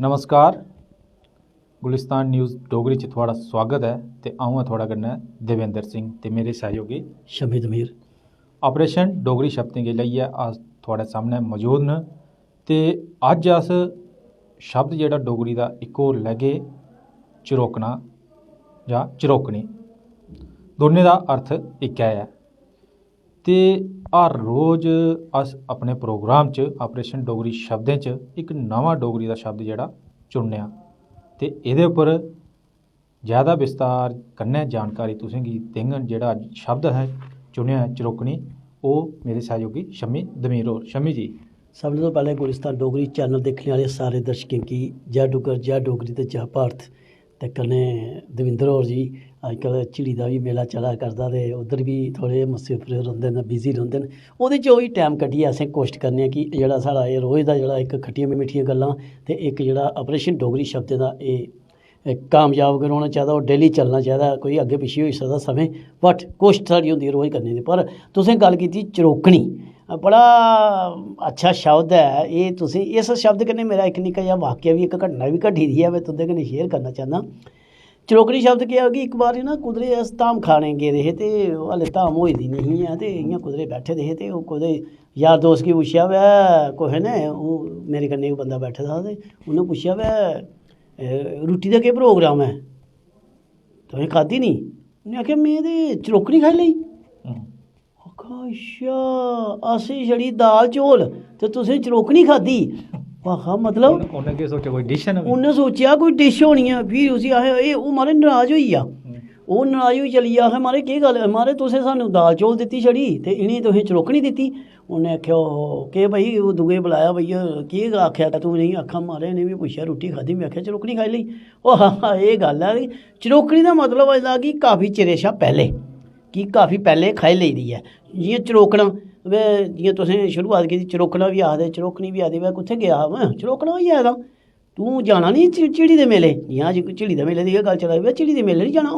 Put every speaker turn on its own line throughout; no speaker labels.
नमस्कार, गुलिस्तान न्यूज़ डोगरी च थुआढ़ा स्वागत है। ते अ'ऊं आं थुआढ़े कन्नै देवेंद्र सिंह ते मेरे सहयोगी
शमी दमीर।
ऑपरेशन डोगरी शब्दें गी लेइयै अस थुआढ़े सामने मौजूद न। ते अज्ज अस शब्द जेह्ड़ा डोगरी दा इक होर लैगे, चरोकना जां चरोकनी। दोनें दा अर्थ इक्कै ऐ। ते हर रोज़ अस अपने प्रोग्राम च ऑपरेशन डोगरी शब्दें च इक नवां डोगरी दा शब्द जेह्ड़ा चुनने आं ते एह्दे उप्पर ज़्यादा विस्तार कन्नै जानकारी तुसेंगी देङन। जेह्ड़ा शब्द है चुनेआ चरोकनी, ओह् मेरे सहयोगी शमी दमीर होर। शमी जी,
सब तो पैह्लें गुलिस्तान डोगरी चैनल देखने आह्ले सारे दर्शकें गी जय डुग्गर, जय डोगरी ते जय भारत। ते कन्नै दविंदर होर जी अजकल झिड़ी दा बी मेला चला करदा ते उद्धर बी थोह्ड़े मस्से उप्पर रौंह्दे न, बिजी रौंह्दे न। ओह्दे च ओही टाइम कड्ढियै असें कोशिश करने आं कि जेह्ड़ा साढ़ा एह् रोज़ दा जेह्ड़ा इक खट्टियां मिट्ठियां गल्लां ते इक जेह्ड़ा ऑपरेशन डोगरी शब्दें दा एह् कामयाब रौह्ना चाहिदा और डेली चलना चाहिदा। कोई अग्गें पिच्छें होई सकदा समय, बट कोशिश साढ़ी होंदी है रोज़ करने दी। पर तुसें गल्ल कीती चरोकनी, बड़ा अच्छा शब्द है एह्। तुसें इस शब्द कन्नै मेरा इक निक्का जेहा वाक्या बी, इक घटना बी घटी दी है, में तुं'दे कन्नै शेयर करना चाह्न्नां। चरोकनी शब्द केह् है कि इक बारी ना कुदरे अस धाम खाने गेदे हे ते हाले धाम होई दी नहीं है ते इ'यां कुदरे बैठे दे हे ते ओह् कुदे यार दोस्त गी पुच्छेआ वै कुसै ने, ओह् मेरे कन्नै इक बंदा बैठे दा हा ते उन्नै पुच्छेआ वै रुट्टी दा केह् प्रोग्राम है, तुसें खाद्धी नी? उन्नै आखेआ में ते चरोकनी खाई लेई। अच्छा, असें छड़ी दाल चौल ते तुसें चरोकनी खाद्धी। आखा मतलब
उन्नै केह् सोचेआ, कोई डिश है ना?
उन्नै सोचेआ कोई डिश होनी है। फ्ही उसी आखेआ एह्, ओह् माराज नराज होई गेआ। ओह् नराज होई चली गेआ। आखा माराज केह् गल्ल, माराज तुसें सानूं दाल चौल दित्ती छड़ी ते इ'नें तुसें चरोकनी दित्ती। उन्नै आखेआ केह् भाई, ओह् दुए बलाया भैया केह् आखेआ तूं नहीं? आखा माराज इ'नें बी पुच्छेआ रुट्टी खाद्धी, में आखेआ चरोकनी खाई लेई। ओह् हा एह् गल्ल है। चरोकनी दा मतलब होंदा कि काफ़ी चिरे शा पैह्लें, कि काफ़ी पैह्लें खाई लेई दी ऐ। जियां चरोकना, वे जियां तुसें शुरुआत कीती, चरोकना बी आखदे, चरोकनी बी आखदे। वे कुत्थें गेआ हा? में चरोकना होई आए दा। तूं जाना नी झिड़ी दे मेले? जियां अज्ज झिड़ी दे मेले दी गै गल्ल चला दी। झिड़ी दे मेले नी जाना?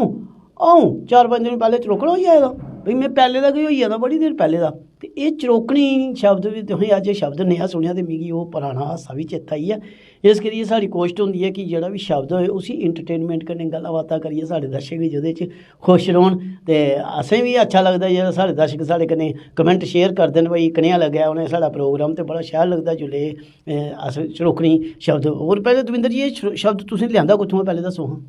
अ'ऊं 4-5 दिन पैह्लें चरोकना होई आए दा। भाई में पैह्लें दा गै होई गेदा, बड़ी देर पैह्लें दा। ते एह् चरोकनी शब्द बी तुसें अज्ज शब्द नेहा सुनेआ ते मिगी ओह् पराना हासा बी चेता आई गेआ। इस करियै साढ़ी कोशट होंदी है कि जेह्ड़ा बी शब्द होए उसी इंटरटेनमेंट कन्नै गल्लां बातां करियै साढ़े दर्शक बी जेह्दे च खुश रौह्न। ते असें बी अच्छा लगदा जेह्ड़ा साढ़े दर्शक साढ़े कन्नै कमेंट शेयर करदे न, भाई कनेहा लग्गेआ उ'नें साढ़ा प्रोग्राम। ते बड़ा शैल लगदा जेल्लै अस चरोकनी शब्द। होर पैह्लें दविंदर जी एह् शब्द तुसें लेआंदा कुत्थुआं, पैह्लें दस्सो हां।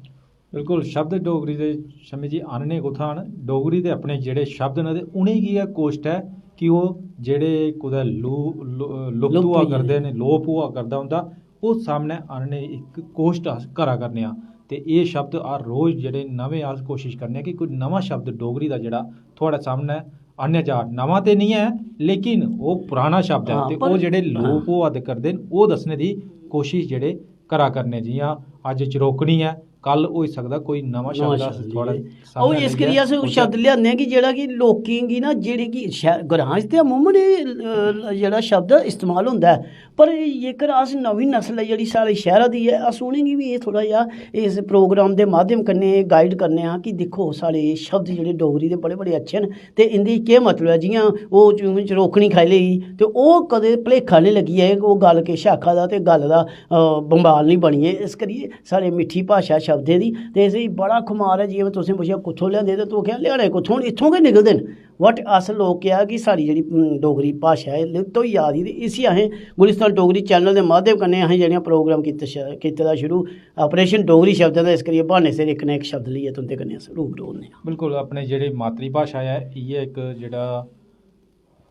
बिल्कुल, शब्द डोगरी दे शमी जी आह्नने कुत्थां न? डोगरी दे अपने जेह्ड़े शब्द न ते उ'नेंगी गै कोशट है कि ओह् जेह्ड़े कुदै लुप्त होआ करदे न, लोप होआ करदा उं'दा, ओह् सामनै आह्नने इक कोशट अस करा करने आं। ते एह् शब्द हर रोज़ जेह्ड़े नमें अस कोशिश करने आं कि कोई नमां शब्द डोगरी दा जेह्ड़ा थुआढ़े सामनै आह्नेआ जा। नमां ते निं है, लेकिन ओह् पुराना शब्द है ते ओह् जेह्ड़े लोप होआ दे करदे न, ओह् दस्सने दी कोशिश जेह्ड़े करा करने। जियां अज्ज चरोकनी है, कल होई सकदा कोई नमां शब्द अस थुआढ़े सामनै
लेइयै। इस करियै अस शब्द लेआने कि जेह्ड़ा कि लोकें गी ना, जेह्ड़ी कि ग्रांऽ च ते अमूमन जेह्ड़ा शब्द इस्तेमाल होंदा है, पर जेकर अस नमीं नस्ल जेह्ड़ी साढ़े शैह्रा दी है, अस उ'नेंगी बी एह् थोह्ड़ा जेहा इस प्रोग्राम दे माध्यम कन्नै गाइड करने आं कि दिक्खो साढ़े शब्द जेह्ड़े डोगरी दे बड़े बड़े अच्छे न ते इं'दी केह् मतलब ऐ। जियां ओह् चरोकनी खाई लेई ते ओह् कदें भलेखा निं लग्गी जाए ओह् गल्ल किश आखा दा ते गल्ल दा बंबाल निं बनी जाए। इस करियै साढ़े मिट्ठी भाशा शब्दें दी ते इसी बड़ा खुमार है। जियां तुसें पुच्छेआ कुत्थों लेआंदे ते तूं आखेआ लेआने कुत्थों, इत्थों गै निकलदे न। बट अस लोग केह् कि साढ़ी जेह्ड़ी डोगरी भाशा है लुप्त होई जा दी, ते इसी असें गुलिस्तान डोगरी चैनल दे माध्यम कन्नै असें जेह्ड़ियां प्रोग्राम कीते दा शुरू ऑपरेशन डोगरी शब्दें दा। इस करियै ब्हाने सिर इक ना इक शब्द लेइयै तुं'दे कन्नै अस रूबरू होन्ने आं।
बिल्कुल, अपने जेह्ड़ी मातृ भाशा है, इ'यै इक जेह्ड़ा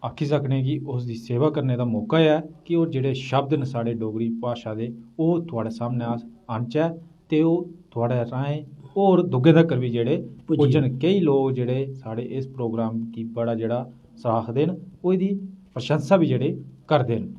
आखी सकने कि उसदी सेवा करने दा मौका है कि ओह् जेह्ड़े शब्द न साढ़े डोगरी भाशा दे, ओह् थुआढ़े सामनै अस आह्नचै ते ओह् थुआढ़े राहें होर दुग्गे तक्कर बी जेह्ड़े पुज्जन। केईं लोग जेह्ड़े साढ़े इस प्रोग्राम गी बड़ा जेह्ड़ा सराखदे न, ओह्दी प्रशंसा बी जेह्ड़े करदे न।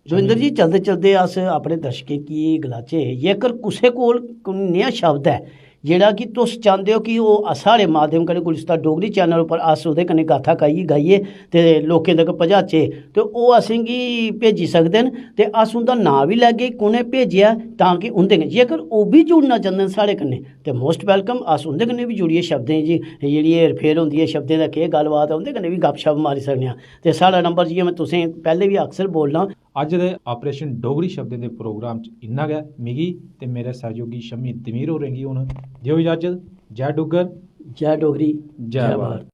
दविंदर जी, चलदे चलदे अस अपने दर्शकें गी गलाचै, जेकर कुसै कोल नेहा शब्द है जेह्ड़ा कि तुस चांह्दे हो कि ओह् साढ़े माध्यम कन्नै गुलिस्तान डोगरी चैनल उप्पर अस ओह्दे कन्नै गाथा गाइयै ते लोकें तक पजाचै, ते ओह् असेंगी भेजी सकदे न ते अस उं'दा नांऽ बी लैगे कु'नें भेजेआ, तां कि उं'दे कन्नै जेकर ओह् बी जुड़ना चांह्दे न साढ़े कन्नै ते मोस्ट वैलकम। अस उं'दे कन्नै बी जुड़ियै शब्दें दी जेह्ड़ी हेर फेर होंदी है, शब्दें दा केह् गल्लबात है, उं'दे कन्नै बी गपशप मारी सकने आं। ते साढ़ा नंबर जि'यां मैं तुसें पैह्लें बी अक्सर बोलना,
अज्ज दे ऑपरेशन डोगरी शब्दें दे प्रोग्राम च इन्ना गै। मिगी ते मेरे सहयोगी शम्मी तमीर होरें गी हुण दिओ इजाजत। जय डुग्गर,
जय डोगरी,
जय भारत।